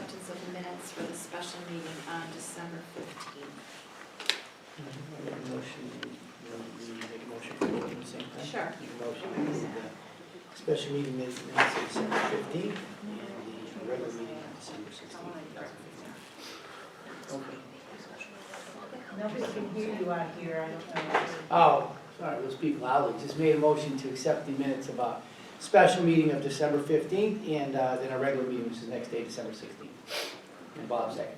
acceptance of minutes for the special meeting on December 15th. Make a motion, you make a motion for both at the same time? Sure. Make a motion for the special meeting minutes of December 15th and the regular meeting on December 16th. Okay. Nobody can hear you out here, I don't know. Oh, sorry, we'll speak loudly. Just made a motion to accept the minutes of a special meeting of December 15th and then a regular meeting, which is the next day, December 16th. And Bob second.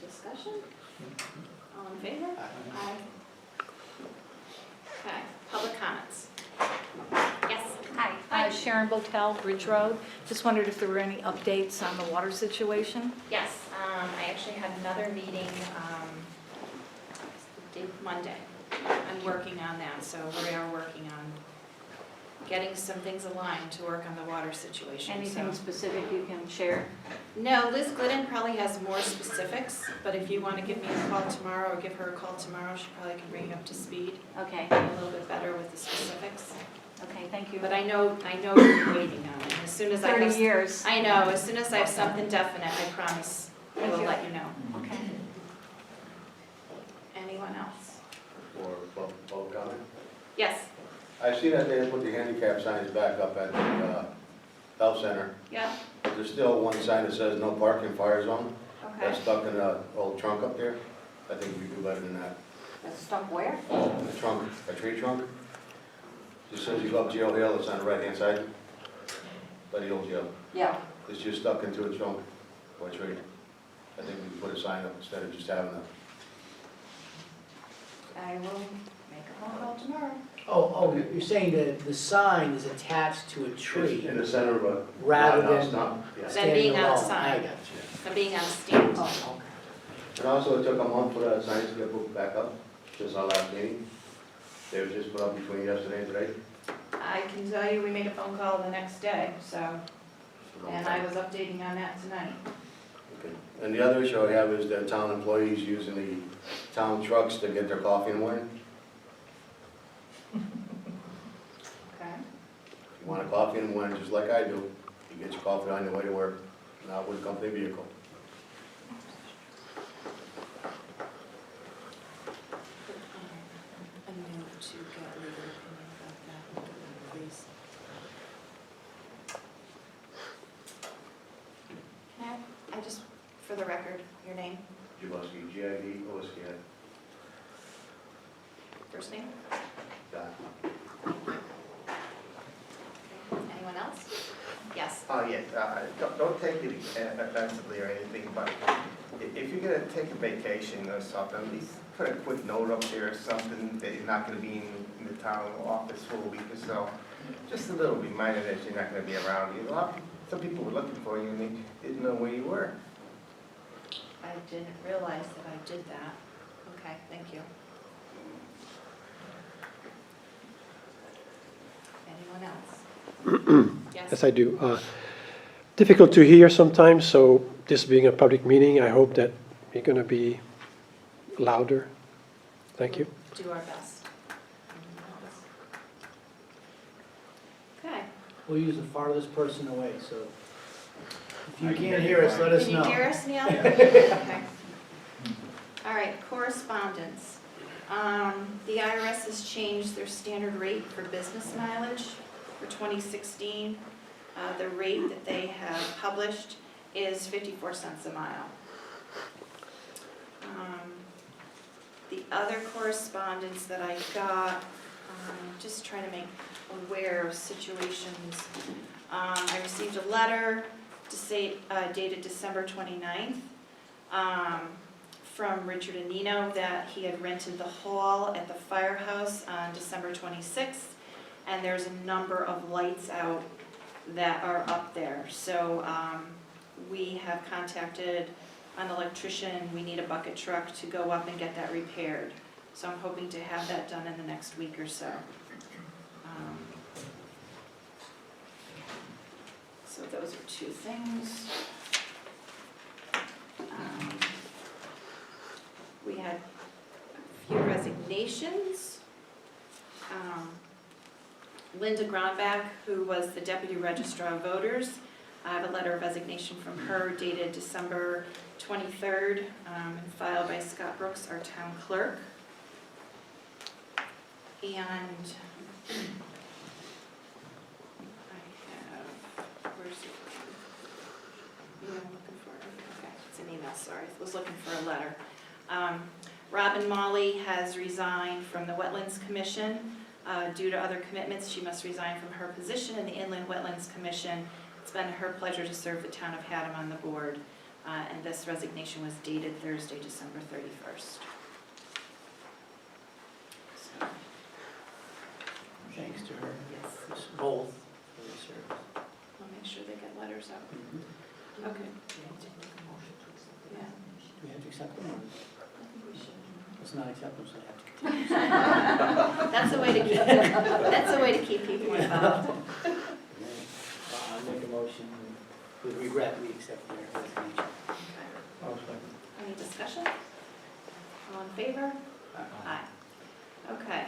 Discussion? All in favor? Aye. Aye. Okay, public comments. Yes. Hi, Sharon Botel, Ridge Road. Just wondered if there were any updates on the water situation? Yes, I actually had another meeting Monday. I'm working on that, so we are working on getting some things aligned to work on the water situation. Anything so. specific you can share? No, Liz Glidden probably has more specifics, but if you want to give me a call tomorrow or give her a call tomorrow, she probably can bring you up to speed Okay, a little bit better with the specifics. okay, thank you. But I know you're waiting on it. As soon as I 30 have, years. I know, as soon as I have something definite, I promise I Thank will you. let you know. Okay. Anyone else? For public comment. Yes, I see that they put the handicap signs back up at the health center. yeah, But there's still one sign that says no parking fire zone. okay. That's stuck in the old trunk up there. I think we do better than that. That's stuck where? The trunk, a tree trunk. Just as you go up Jail Hill, it's on the right-hand side. By the old jail. Yeah. It's just stuck into a trunk or a tree. I think we put a sign up instead of just having a. I will make a phone call tomorrow. Oh, you're saying that the sign is attached to a It's tree in the center of a. rather no, it's than not. Yeah. Then being standing on a alone? sign. I got you. I'm being on a stand. Oh, okay. And also, it took a month for that sign to get put back up, since our last meeting. They were just put up between yesterday and today. I can tell you, we made a phone call the next day, so, and I was updating on that tonight. Okay. And the other issue I have is that town employees using the town trucks to get their coffee in the morning. Okay. If you want a coffee in the morning, just like I do, you get your coffee on your way to work, not with a company vehicle. A note to get legal opinion about that, please. Can I just, for the record, your name, Jaboski, G-I-D-O-S-K-I. first name? Dot. Anyone else? Yes. Oh, yes, don't take it offensively or anything, but if you're gonna take a vacation or something, at least put a quick note up there or something that you're not gonna be in the town office for a week or so. Just a little reminder that you're not gonna be around. Some people were looking for you and they didn't know where you were. I didn't realize that I did that. Okay, thank you. Anyone else? Yes. Yes, I do. Difficult to hear sometimes, so this being a public meeting, I hope that you're going to be louder. Thank you. Do our best. Okay. We'll use the farthest person away, so if you can't hear us, let us know. Can you hear us, Neil? Okay. All right, correspondence. The IRS has changed their standard rate for business mileage for 2016. The rate that they have published is 54 cents a mile. The other correspondence that I got, just trying to make aware of situations. I received a letter to say, dated December 29th from Richard Anino that he had rented the hall at the firehouse on December 26th, and there's a number of lights out that are up there. So we have contacted an electrician. We need a bucket truck to go up and get that repaired. So I'm hoping to have that done in the next week or so. So those are two things. We had a few resignations. Linda Gronbach, who was the Deputy Registrar of Voters, I have a letter of resignation from her dated December 23rd, and filed by Scott Brooks, our town clerk. And I have, where's it? I'm looking for it. Okay, it's an email, sorry. I was looking for a letter. Robin Molly has resigned from the Wetlands Commission. Due to other commitments, she must resign from her position in the Inland Wetlands Commission. It's been her pleasure to serve the town of Haddam on the board, and this resignation was dated Thursday, December 31st. So, Thanks to her, yes, us both for their service. I'll make sure they get letters out. Okay. Yeah. Do we have to accept them, or I think we should. it's not acceptable, so they have to continue? That's a way to keep, that's a way to keep people involved. I'll make a motion, with regret, we accept their resignation. Okay. Any discussion? All in favor? Aye. Okay,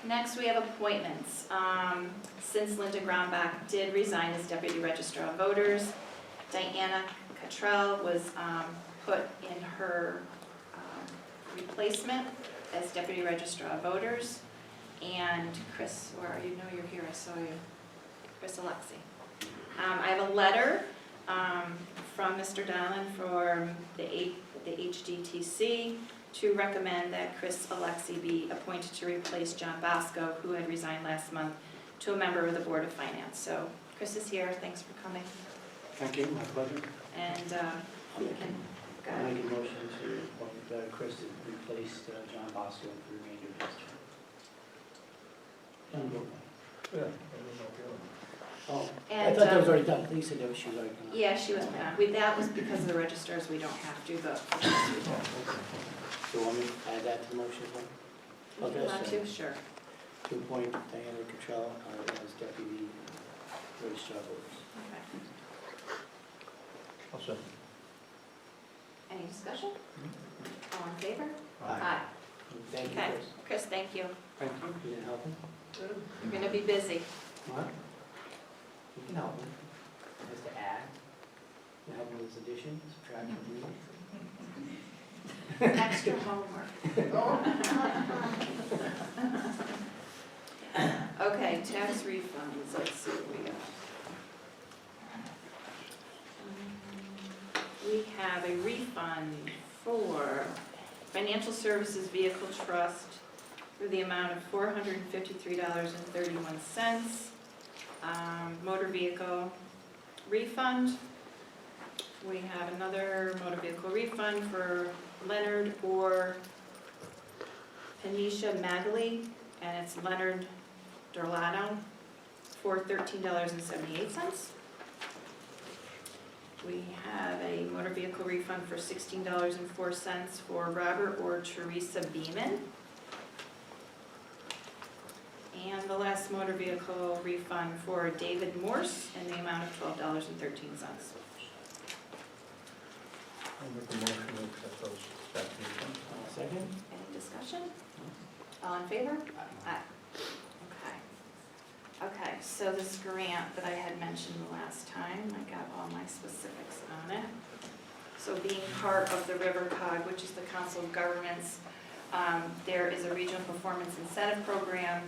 next we have appointments. Since Linda Grombach did resign as Deputy Registrar of Voters, Diana Cottrell was put in her replacement as Deputy Registrar of Voters. And Chris, where are you? No, you're here, I saw you. Chris Alexi. I have a letter from Mr. Donlan for the HDTC to recommend that Chris Alexi be appointed to replace John Bosco, who had resigned last month, to a member of the Board of Finance. So Chris is here, thanks for coming. Thank you, my pleasure. And we can, go I'll ahead. make a motion to appoint Chris to replace John Bosco for the remainder of his term. Oh, I And, thought that was already done. You said that she was already done. yeah, she was, that was because of the registrars, we don't have to, but So want me to add that to the motion as well? if you want to, sure. To appoint Diana Cottrell as Deputy Registrar of Voters. Okay. Any discussion? All in favor? Aye. Thank you, Okay. Chris. Chris, thank you. Thank you. You didn't help him? You're gonna be busy. What? You can help him. Has to add. You can help him with his addition, subtraction, deletion. Extra homework. Okay, tax refunds, let's see what we got. We have a refund for Financial Services Vehicle Trust for the amount of $453.31. Motor vehicle refund. We have another motor vehicle refund for Leonard or Panisha Magali, and it's Leonard Dorlano for $13.78. We have a motor vehicle refund for $16.04 for Robert or Teresa Beeman. And the last motor vehicle refund for David Morse in the amount of $12.13. I'll make a motion to accept those tax refunds. Second? Any discussion? All in favor? Aye. Okay, so this grant that I had mentioned the last time, I got all my specifics on it. So being part of the River COG, which is the Council of Governments, there is a regional performance incentive program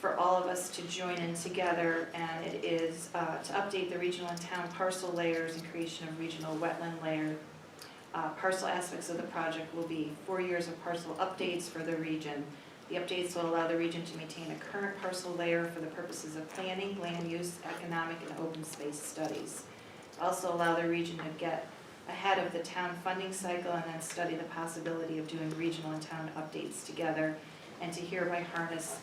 for all of us to join in together, and it is to update the regional and town parcel layers and creation of regional wetland layer. Parcel aspects of the project will be 4 years of parcel updates for the region. The updates will allow the region to maintain a current parcel layer for the purposes of planning, land use, economic, and open space studies. Also allow the region to get ahead of the town funding cycle and then study the possibility of doing regional and town updates together, and to hereby harness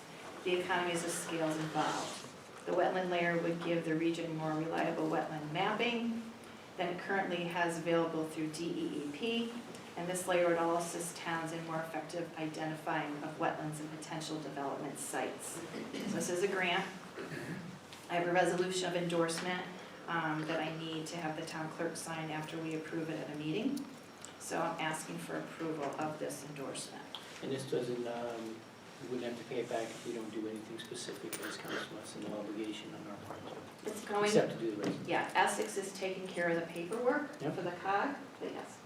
the economies of scales involved. The wetland layer would give the region more reliable wetland mapping than it currently has available through DEEP, and this layer would all assist towns in more effective identifying of wetlands and potential development sites. So this is a grant. I have a resolution of endorsement that I need to have the town clerk sign after we approve it at a meeting. So I'm asking for approval of this endorsement. And this doesn't We wouldn't have to pay it back if we don't do anything specific as comes from us, and no obligation on our part, It's going, except to do the rest. yeah, Essex is taking care of the paperwork Yep. for the COG, but yes.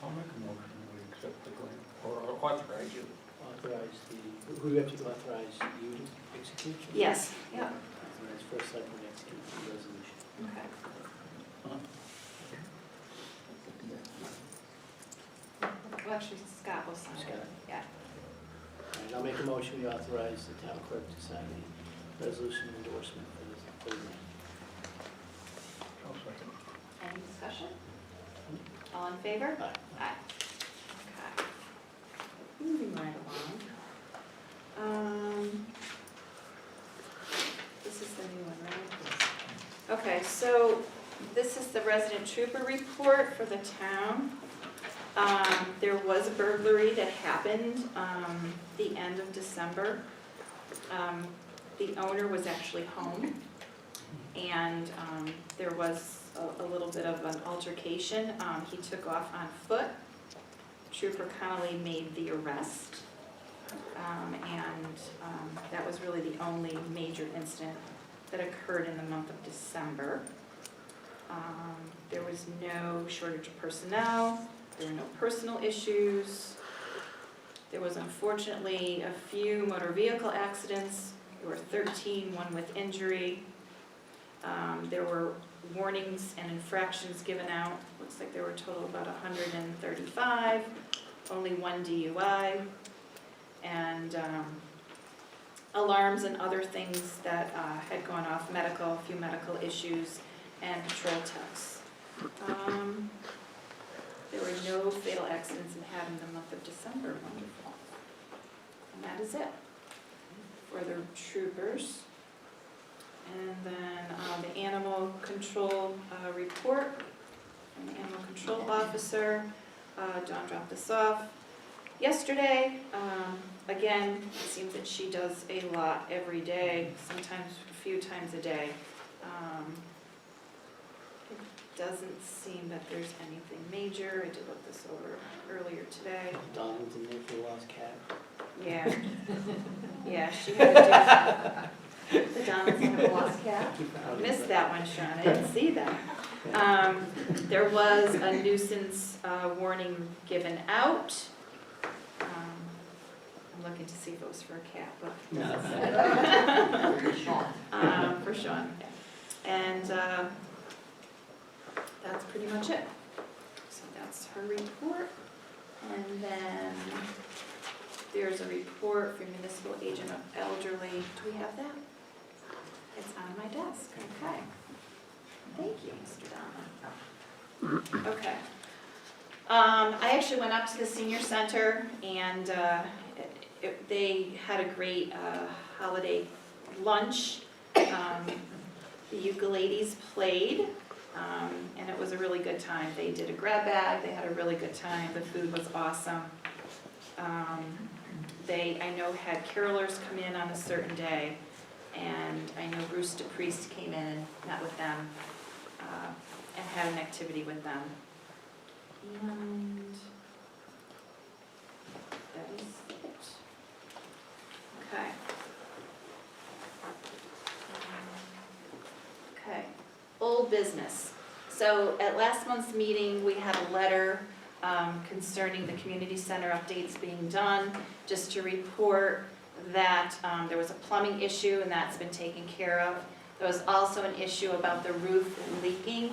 I'll make a motion to accept the grant, or authorize you. Authorize who do we have to authorize you to execute? Yes, yeah, Authorize first selectman to execute the resolution. okay. Well, actually, Scott will sign Scott. it, yeah. All right, I'll make a motion, we authorize the town clerk to sign the resolution endorsement for this, for the grant. I'll second. Any discussion? All in favor? Aye. Aye. Okay. Moving right along. This is the new one, right? Okay, so this is the resident trooper report for the town. There was a burglary that happened, the end of December. The owner was actually home, and, there was a little bit of an altercation. He took off on foot. Trooper Connolly made the arrest, and that was really the only major incident that occurred in the month of December. There was no shortage of personnel. There were no personal issues. There was unfortunately a few motor vehicle accidents. There were 13, one with injury. There were warnings and infractions given out. Looks like there were a total of about 135, only one DUI, and alarms and other things that had gone off, medical, a few medical issues, and patrol techs. There were no fatal accidents in Haddam in the month of December, wonderful. And that is it for the troopers. And then the animal control report from the animal control officer. Dawn dropped this off yesterday. Again, it seems that she does a lot every day, sometimes a few times a day. It doesn't seem that there's anything major. I did look this over earlier today. Donald's in there for the lost cat. Yeah. Yeah, she had to do the Donaldson have a lost cat. Missed that one, Sean, I didn't see that. There was a nuisance warning given out. I'm looking to see if it was for a cat, but. For Sean, yeah. And that's pretty much it. So that's her report. And then there's a report for municipal agent of elderly. Do we have that? It's on my desk, okay. Thank you, Mr. Donna. Okay. I actually went up to the senior center, and they had a great holiday lunch. The ukuleles played, and it was a really good time. They did a grab bag, they had a really good time, the food was awesome. They, I know, had carolers come in on a certain day, and I know Bruce DePriest came in and met with them, and had an activity with them. And that is it. Okay. Okay, old business. So at last month's meeting, we had a letter concerning the community center updates being done, just to report that there was a plumbing issue and that's been taken care of. There was also an issue about the roof leaking,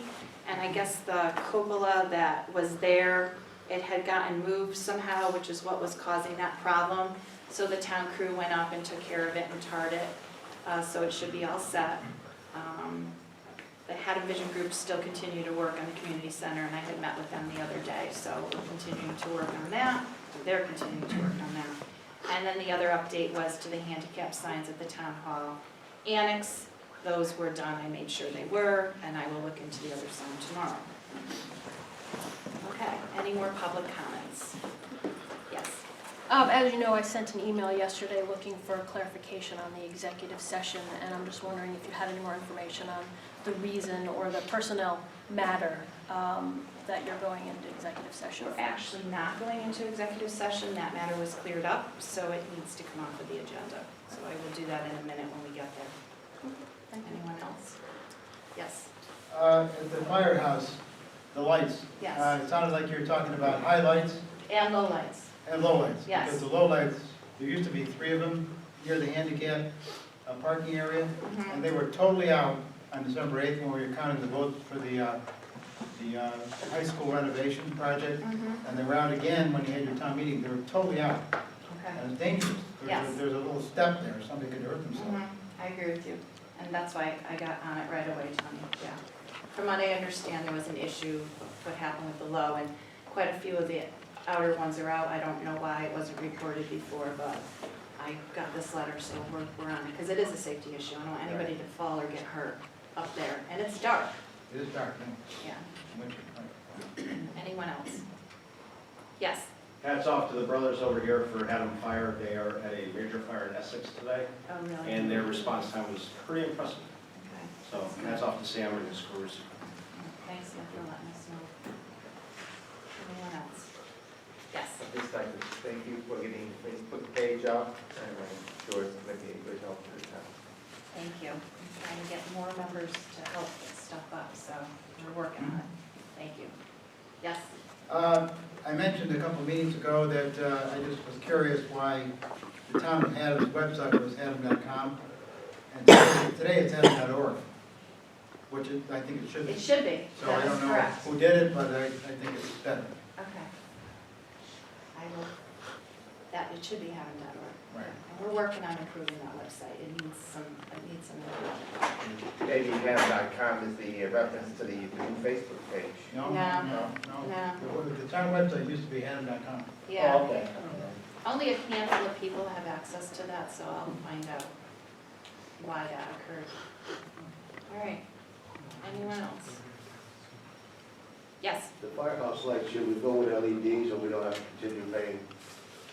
and I guess the cupola that was there, it had gotten moved somehow, which is what was causing that problem. So the town crew went up and took care of it and tarred it, so it should be all set. The Haddam Vision Group still continue to work on the community center, and I had met with them the other day, so we're continuing to work on that. They're continuing to work on that. And then the other update was to the handicapped signs at the town hall annex. Those were done, I made sure they were, and I will look into the other sign tomorrow. Okay, any more public comments? Yes. As you know, I sent an email yesterday looking for clarification on the executive session, and I'm just wondering if you had any more information on the reason or the personnel matter that you're going into executive session. We're actually not going into executive session. That matter was cleared up, so it needs to come off of the agenda. So I will do that in a minute when we get there. Anyone else? Yes. At the firehouse, the lights. Yes. It sounded like you were talking about highlights And low lights. and lowlights. Yes. Because the lowlights, there used to be 3 of them near the handicap parking area, and they were totally out on December 8th when we were counting the votes for the high school renovation project. And they were out again when you had your town meeting. They were totally out. Okay. And it's dangerous. Yes. There's a little step there. Somebody could hurt themselves. I agree with you. And that's why I got on it right away, Tony. Yeah. From what I understand, there was an issue of what happened with the low, and quite a few of the outer ones are out. I don't know why it wasn't reported before, but I got this letter, so we're on it. Because it is a safety issue. I don't want anybody to fall or get hurt up there. And it's dark. It is dark, Yeah. winter, right. Anyone else? Yes. Hats off to the brothers over here for Haddam Fire. They are at a major fire in Essex today, Oh, really? and their response time was pretty impressive. Okay. So hats off to Sam and his crews. Thanks for letting us know. Anyone else? Yes. I'd just like to thank you for getting the Facebook page up, and I'm sure it's going to be a good help to the town. Thank you. I'm trying to get more members to help get stuff up, so we're working on it. Thank you. Yes? I mentioned a couple of meetings ago that I just was curious why the town of Haddam's website was haddam.com, and today it's haddam.org, which I think it should be. It should be. So I That is don't know correct. who did it, but I think it's better. Okay. I will, it should be Haddam.org. Right. And we're working on improving that website. It needs some improvement. Maybe Haddam.com is the reference to the new Facebook page. No, No. no. No. The town website used to be haddam.com. Yeah. Oh, okay. Only a handful of people have access to that, so I'll find out why that occurred. All right. Anyone else? Yes? The firehouse lights, should we go with LEDs or we don't have to continue paying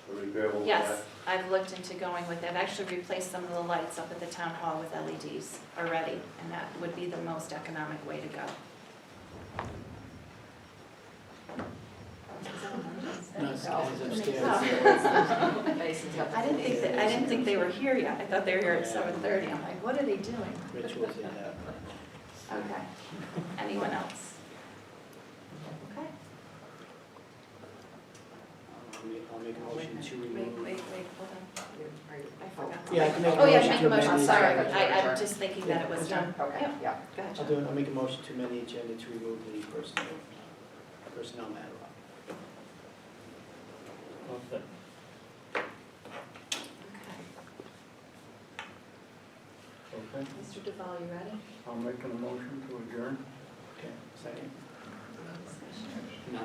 for repair? What was Yes, that? I've looked into going with that. I've actually replaced some of the lights up at the town hall with LEDs already, and that would be the most economic way to go. No, it's upstairs. Oh. I didn't think they were here yet. I thought they were here at 7:30. I'm like, what are they doing? Rituals in that. Okay. Anyone else? Okay. I'll make a motion to Wait, remove. hold on. I forgot. Yeah, I can make a Oh, yeah, motion make to a motion, amend the sorry. agenda. I'm just thinking that it was done. Okay, yeah. Go ahead, I'll John. I'll make a motion to amend the agenda to remove the personnel matter. Okay. Okay. Okay, Mr. Duval, you ready? I'll make a motion to adjourn. Okay, second? No.